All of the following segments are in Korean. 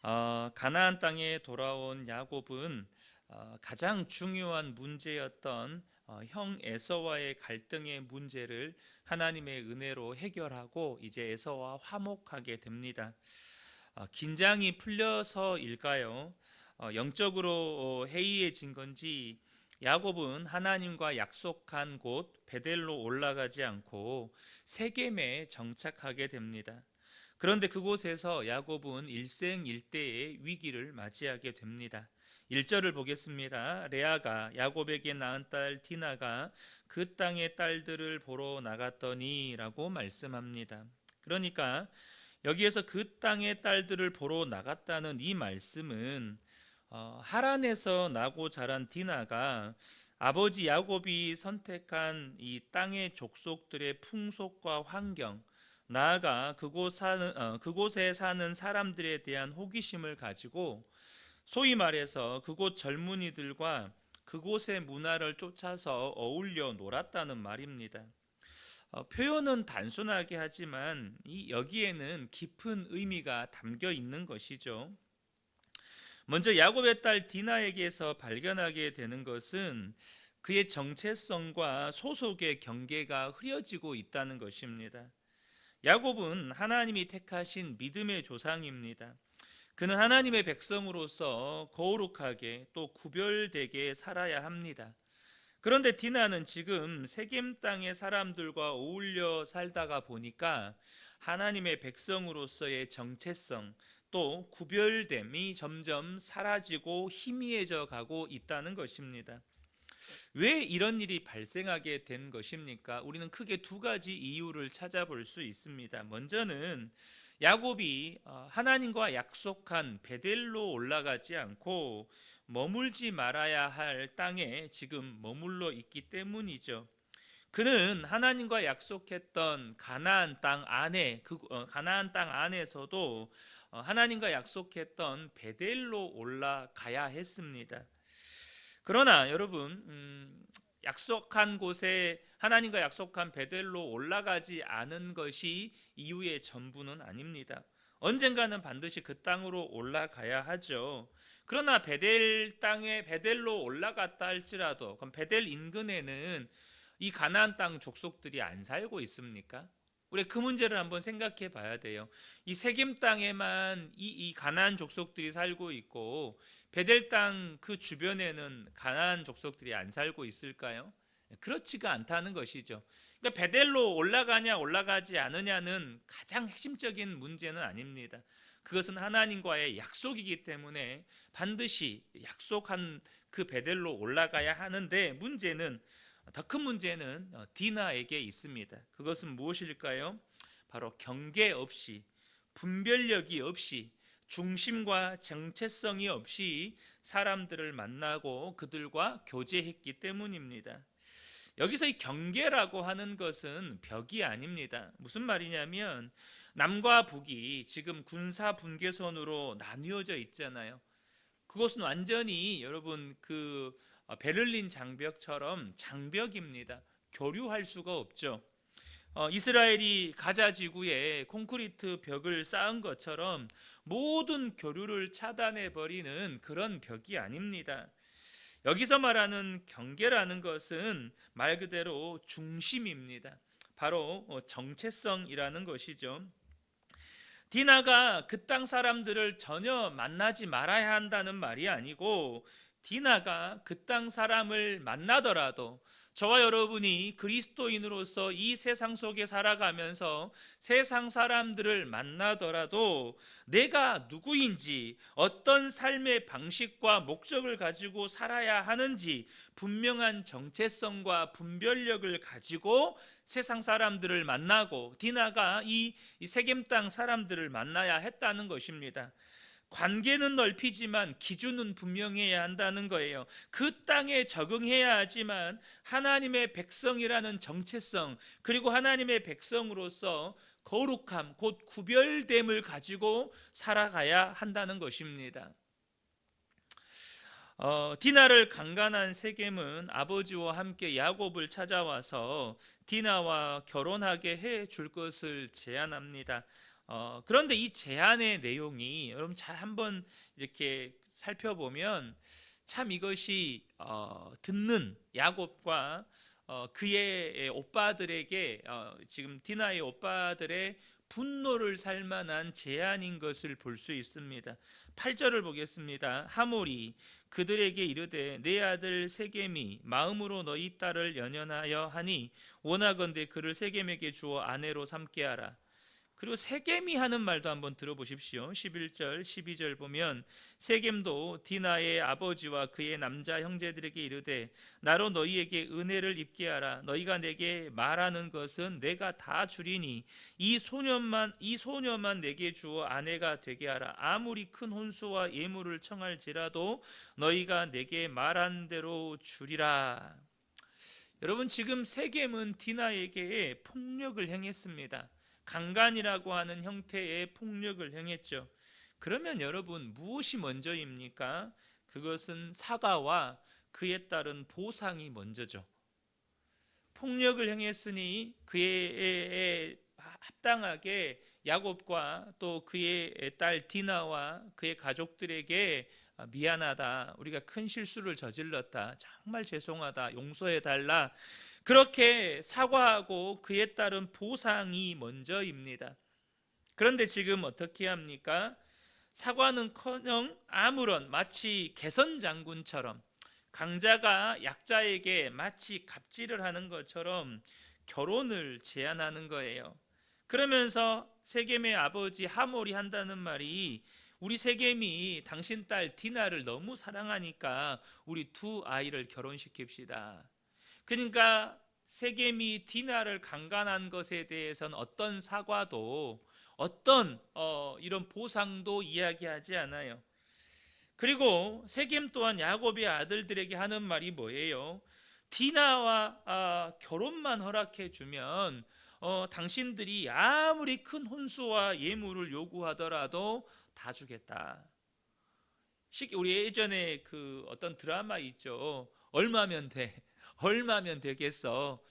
가나안 땅에 돌아온 야곱은 가장 중요한 문제였던 형 에서와의 갈등의 문제를 하나님의 은혜로 해결하고 이제 에서와 화목하게 됩니다. 긴장이 풀려서일까요? 영적으로 해이해진 건지 야곱은 하나님과 약속한 곳 베델로 올라가지 않고 세겜에 정착하게 됩니다. 그런데 그곳에서 야곱은 일생일대의 위기를 맞이하게 됩니다. 1절을 보겠습니다. 레아가 야곱에게 낳은 딸 디나가 그 땅의 딸들을 보러 나갔더니 라고 말씀합니다. 그러니까 여기에서 그 땅의 딸들을 보러 나갔다는 이 말씀은 하란에서 나고 자란 디나가 아버지 야곱이 선택한 이 땅의 족속들의 풍속과 환경, 나아가 그곳에 사는 사람들에 대한 호기심을 가지고 소위 말해서 그곳 젊은이들과 그곳의 문화를 쫓아서 어울려 놀았다는 말입니다. 표현은 단순하게 하지만 여기에는 깊은 의미가 담겨 있는 것이죠. 먼저 야곱의 딸 디나에게서 발견하게 되는 것은 그의 정체성과 소속의 경계가 흐려지고 있다는 것입니다. 야곱은 하나님이 택하신 믿음의 조상입니다. 그는 하나님의 백성으로서 거룩하게 또 구별되게 살아야 합니다. 그런데 디나는 지금 세겜 땅의 사람들과 어울려 살다가 보니까 하나님의 백성으로서의 정체성 또 구별됨이 점점 사라지고 희미해져 가고 있다는 것입니다. 왜 이런 일이 발생하게 된 것입니까? 우리는 크게 두 가지 이유를 찾아볼 수 있습니다. 먼저는 야곱이 하나님과 약속한 베델로 올라가지 않고 머물지 말아야 할 땅에 지금 머물러 있기 때문이죠. 그는 하나님과 약속했던 가나안 땅 안에 가나안 땅 안에서도 하나님과 약속했던 베델로 올라가야 했습니다. 그러나 여러분, 약속한 곳에 하나님과 약속한 베델로 올라가지 않은 것이 이유의 전부는 아닙니다. 언젠가는 반드시 그 땅으로 올라가야 하죠. 그러나 베델 땅에 베델로 올라갔다 할지라도 그럼 베델 인근에는 이 가나안 땅 족속들이 안 살고 있습니까? 우리 그 문제를 한번 생각해 봐야 돼요. 이 세겜 땅에만 이 가나안 족속들이 살고 있고 베델 땅 그 주변에는 가나안 족속들이 안 살고 있을까요? 그렇지가 않다는 것이죠. 그러니까 베델로 올라가냐 올라가지 않느냐는 가장 핵심적인 문제는 아닙니다. 그것은 하나님과의 약속이기 때문에 반드시 약속한 그 베델로 올라가야 하는데 더 큰 문제는 디나에게 있습니다. 그것은 무엇일까요? 바로 경계 없이 분별력이 없이 중심과 정체성이 없이 사람들을 만나고 그들과 교제했기 때문입니다. 여기서 이 경계라고 하는 것은 벽이 아닙니다. 무슨 말이냐면 남과 북이 지금 군사 분계선으로 나뉘어져 있잖아요. 그것은 완전히 여러분 베를린 장벽처럼 장벽입니다. 교류할 수가 없죠. 이스라엘이 가자 지구에 콘크리트 벽을 쌓은 것처럼 모든 교류를 차단해 버리는 그런 벽이 아닙니다. 여기서 말하는 경계라는 것은 말 그대로 중심입니다. 바로 정체성이라는 것이죠. 디나가 그 땅 사람들을 전혀 만나지 말아야 한다는 말이 아니고 디나가 그 땅 사람을 만나더라도 저와 여러분이 그리스도인으로서 이 세상 속에 살아가면서 세상 사람들을 만나더라도 내가 누구인지 어떤 삶의 방식과 목적을 가지고 살아야 하는지 분명한 정체성과 분별력을 가지고 세상 사람들을 만나고 디나가 이 세겜 땅 사람들을 만나야 했다는 것입니다. 관계는 넓히지만 기준은 분명해야 한다는 거예요. 그 땅에 적응해야 하지만 하나님의 백성이라는 정체성 그리고 하나님의 백성으로서 거룩함 곧 구별됨을 가지고 살아가야 한다는 것입니다. 디나를 강간한 세겜은 아버지와 함께 야곱을 찾아와서 디나와 결혼하게 해 줄 것을 제안합니다. 그런데 이 제안의 내용이 여러분 잘 한번 이렇게 살펴보면 참 이것이 듣는 야곱과 그의 오빠들에게 지금 디나의 오빠들의 분노를 살 만한 제안인 것을 볼 수 있습니다. 8절을 보겠습니다. 하몰이 그들에게 이르되 내 아들 세겜이 마음으로 너희 딸을 연연하여 하니 원하건대 그를 세겜에게 주어 아내로 삼게 하라. 그리고 세겜이 하는 말도 한번 들어보십시오. 11절 12절 보면 세겜도 디나의 아버지와 그의 남자 형제들에게 이르되 나로 너희에게 은혜를 입게 하라. 너희가 내게 말하는 것은 내가 다 주리니 이 소녀만 내게 주어 아내가 되게 하라. 아무리 큰 혼수와 예물을 청할지라도 너희가 내게 말한 대로 주리라. 여러분, 지금 세겜은 디나에게 폭력을 행했습니다. 강간이라고 하는 형태의 폭력을 행했죠. 그러면 여러분, 무엇이 먼저입니까? 그것은 사과와 그에 따른 보상이 먼저죠. 폭력을 행했으니 그에 합당하게 야곱과 또 그의 딸 디나와 그의 가족들에게 미안하다, 우리가 큰 실수를 저질렀다, 정말 죄송하다, 용서해달라, 그렇게 사과하고 그에 따른 보상이 먼저입니다. 그런데 지금 어떻게 합니까? 사과는커녕 아무런 마치 개선장군처럼, 강자가 약자에게 마치 갑질을 하는 것처럼 결혼을 제안하는 거예요. 그러면서 세겜의 아버지 하몰이 한다는 말이, 우리 세겜이 당신 딸 디나를 너무 사랑하니까 우리 두 아이를 결혼시킵시다. 그러니까 세겜이 디나를 강간한 것에 대해서는 어떤 사과도 어떤 이런 보상도 이야기하지 않아요. 그리고 세겜 또한 야곱의 아들들에게 하는 말이 뭐예요? 디나와 결혼만 허락해 주면 당신들이 아무리 큰 혼수와 예물을 요구하더라도 다 주겠다. 우리 예전에 그 어떤 드라마 있죠. 얼마면 돼? 얼마면 되겠어?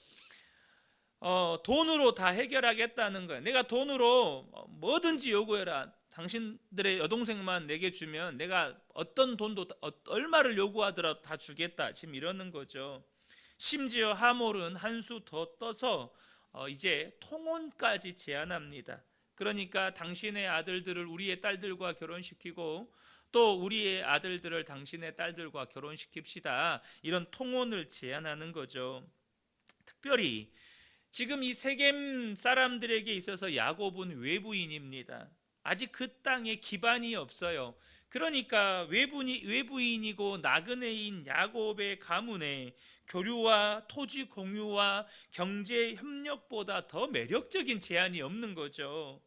돈으로 다 해결하겠다는 거야. 내가 돈으로 뭐든지 요구해라. 당신들의 여동생만 내게 주면 내가 어떤 돈도 얼마를 요구하더라도 다 주겠다. 지금 이러는 거죠. 심지어 하몰은 한 수 더 떠서 이제 통혼까지 제안합니다. 그러니까 당신의 아들들을 우리의 딸들과 결혼시키고 또 우리의 아들들을 당신의 딸들과 결혼시킵시다. 이런 통혼을 제안하는 거죠. 특별히 지금 이 세겜 사람들에게 있어서 야곱은 외부인입니다. 아직 그 땅에 기반이 없어요. 그러니까 외부인이고 나그네인 야곱의 가문에 교류와 토지 공유와 경제 협력보다 더 매력적인 제안이 없는 거죠.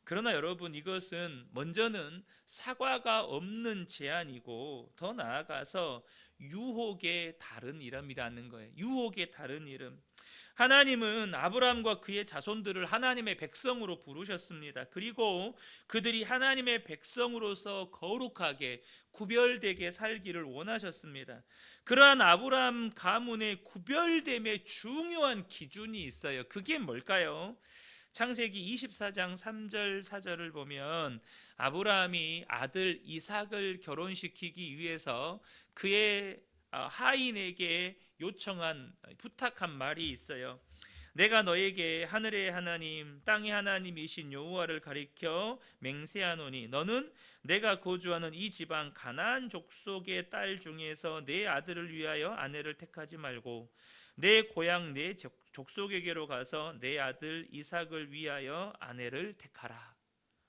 그러나 여러분, 이것은 먼저는 사과가 없는 제안이고 더 나아가서 유혹의 다른 이름이라는 거예요. 유혹의 다른 이름. 하나님은 아브라함과 그의 자손들을 하나님의 백성으로 부르셨습니다. 그리고 그들이 하나님의 백성으로서 거룩하게 구별되게 살기를 원하셨습니다. 그러한 아브라함 가문의 구별됨의 중요한 기준이 있어요. 그게 뭘까요? 창세기 24장 3절 4절을 보면 아브라함이 아들 이삭을 결혼시키기 위해서 그의 하인에게 부탁한 말이 있어요. 내가 너에게 하늘의 하나님 땅의 하나님이신 여호와를 가리켜 맹세하노니 너는 내가 거주하는 이 지방 가나안 족속의 딸 중에서 내 아들을 위하여 아내를 택하지 말고 내 고향 내 족속에게로 가서 내 아들 이삭을 위하여 아내를 택하라.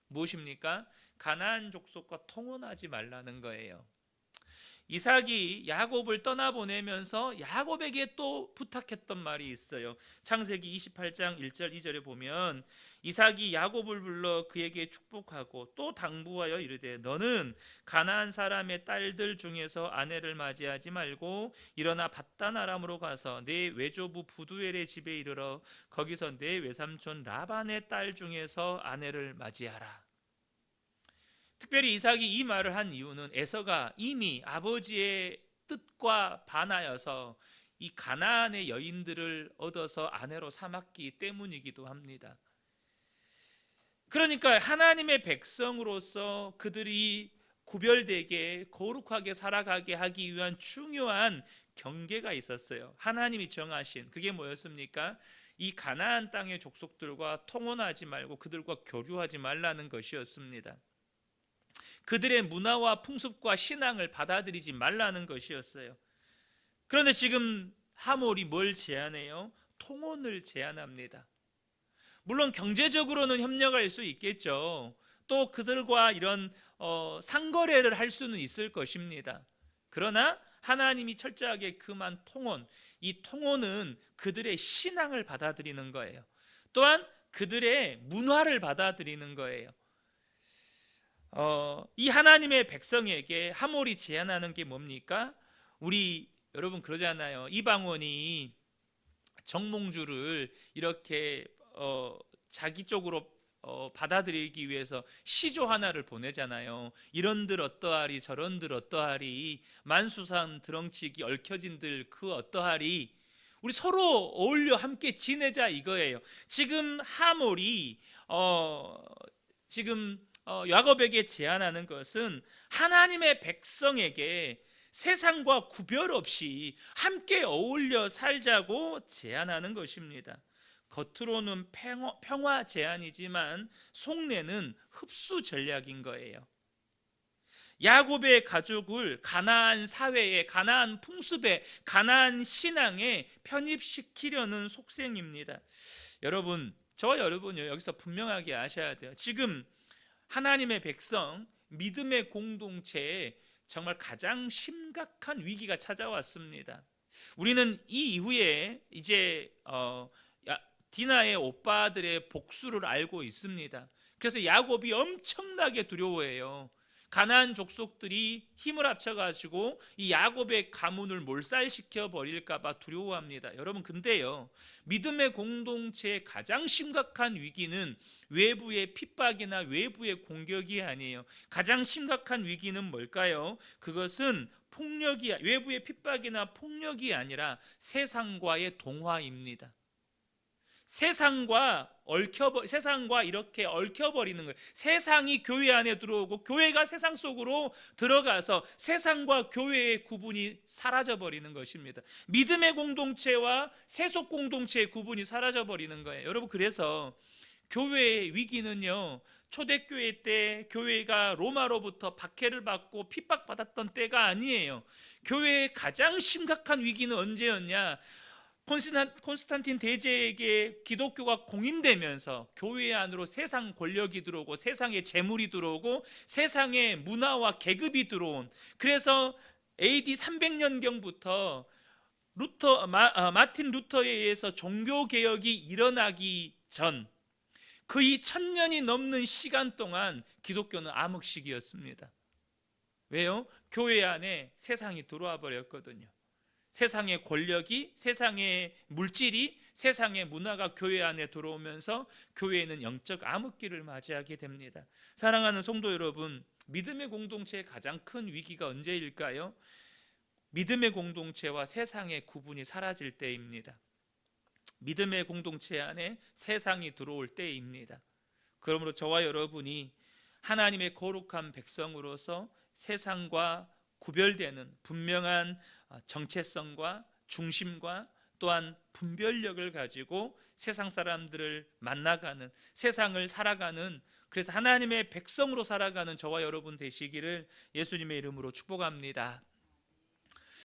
무엇입니까? 가나안 족속과 통혼하지 말라는 거예요. 이삭이 야곱을 떠나보내면서 야곱에게 또 부탁했던 말이 있어요. 창세기 28장 1절 2절에 보면 이삭이 야곱을 불러 그에게 축복하고 또 당부하여 이르되 너는 가나안 사람의 딸들 중에서 아내를 맞이하지 말고 일어나 밧단 아람으로 가서 내 외조부 부두엘의 집에 이르러 거기서 내 외삼촌 라반의 딸 중에서 아내를 맞이하라. 특별히 이삭이 이 말을 한 이유는 에서가 이미 아버지의 뜻과 반하여서 이 가나안의 여인들을 얻어서 아내로 삼았기 때문이기도 합니다. 그러니까 하나님의 백성으로서 그들이 구별되게 거룩하게 살아가게 하기 위한 중요한 경계가 있었어요. 하나님이 정하신 그게 뭐였습니까? 이 가나안 땅의 족속들과 통혼하지 말고 그들과 교류하지 말라는 것이었습니다. 그들의 문화와 풍습과 신앙을 받아들이지 말라는 것이었어요. 그런데 지금 하몰이 뭘 제안해요? 통혼을 제안합니다. 물론 경제적으로는 협력할 수 있겠죠. 또 그들과 이런 상거래를 할 수는 있을 것입니다. 그러나 하나님이 철저하게 금한 통혼, 이 통혼은 그들의 신앙을 받아들이는 거예요. 또한 그들의 문화를 받아들이는 거예요. 이 하나님의 백성에게 하몰이 제안하는 게 뭡니까? 우리 여러분 그러잖아요. 이방원이 정몽주를 이렇게 자기 쪽으로 받아들이기 위해서 시조 하나를 보내잖아요. 이런들 어떠하리 저런들 어떠하리 만수산 드렁치기 얽혀진들 그 어떠하리 우리 서로 어울려 함께 지내자 이거예요. 지금 하몰이 지금 야곱에게 제안하는 것은 하나님의 백성에게 세상과 구별 없이 함께 어울려 살자고 제안하는 것입니다. 겉으로는 평화 제안이지만 속내는 흡수 전략인 거예요. 야곱의 가족을 가나안 사회에, 가나안 풍습에, 가나안 신앙에 편입시키려는 속셈입니다. 여러분, 저와 여러분요 여기서 분명하게 아셔야 돼요. 지금 하나님의 백성, 믿음의 공동체에 정말 가장 심각한 위기가 찾아왔습니다. 우리는 이 이후에 이제 디나의 오빠들의 복수를 알고 있습니다. 그래서 야곱이 엄청나게 두려워해요. 가나안 족속들이 힘을 합쳐가지고 이 야곱의 가문을 몰살시켜 버릴까 봐 두려워합니다. 여러분 근데요, 믿음의 공동체의 가장 심각한 위기는 외부의 핍박이나 외부의 공격이 아니에요. 가장 심각한 위기는 뭘까요? 그것은 외부의 핍박이나 폭력이 아니라 세상과의 동화입니다. 세상과 이렇게 얽혀버리는 거예요. 세상이 교회 안에 들어오고 교회가 세상 속으로 들어가서 세상과 교회의 구분이 사라져버리는 것입니다. 믿음의 공동체와 세속 공동체의 구분이 사라져버리는 거예요. 여러분 그래서 교회의 위기는요, 초대교회 때 교회가 로마로부터 박해를 받고 핍박받았던 때가 아니에요. 교회의 가장 심각한 위기는 언제였냐? 콘스탄틴 대제에게 기독교가 공인되면서 교회 안으로 세상 권력이 들어오고 세상의 재물이 들어오고 세상의 문화와 계급이 들어온, 그래서 AD 300년경부터 마틴 루터에 의해서 종교개혁이 일어나기 전 거의 1000년이 넘는 시간 동안 기독교는 암흑시기였습니다. 왜요? 교회 안에 세상이 들어와 버렸거든요. 세상의 권력이, 세상의 물질이, 세상의 문화가 교회 안에 들어오면서 교회는 영적 암흑기를 맞이하게 됩니다. 사랑하는 성도 여러분, 믿음의 공동체의 가장 큰 위기가 언제일까요? 믿음의 공동체와 세상의 구분이 사라질 때입니다. 믿음의 공동체 안에 세상이 들어올 때입니다. 그러므로 저와 여러분이 하나님의 거룩한 백성으로서 세상과 구별되는 분명한 정체성과 중심과 또한 분별력을 가지고 세상 사람들을 만나가는, 세상을 살아가는, 그래서 하나님의 백성으로 살아가는 저와 여러분 되시기를 예수님의 이름으로 축복합니다.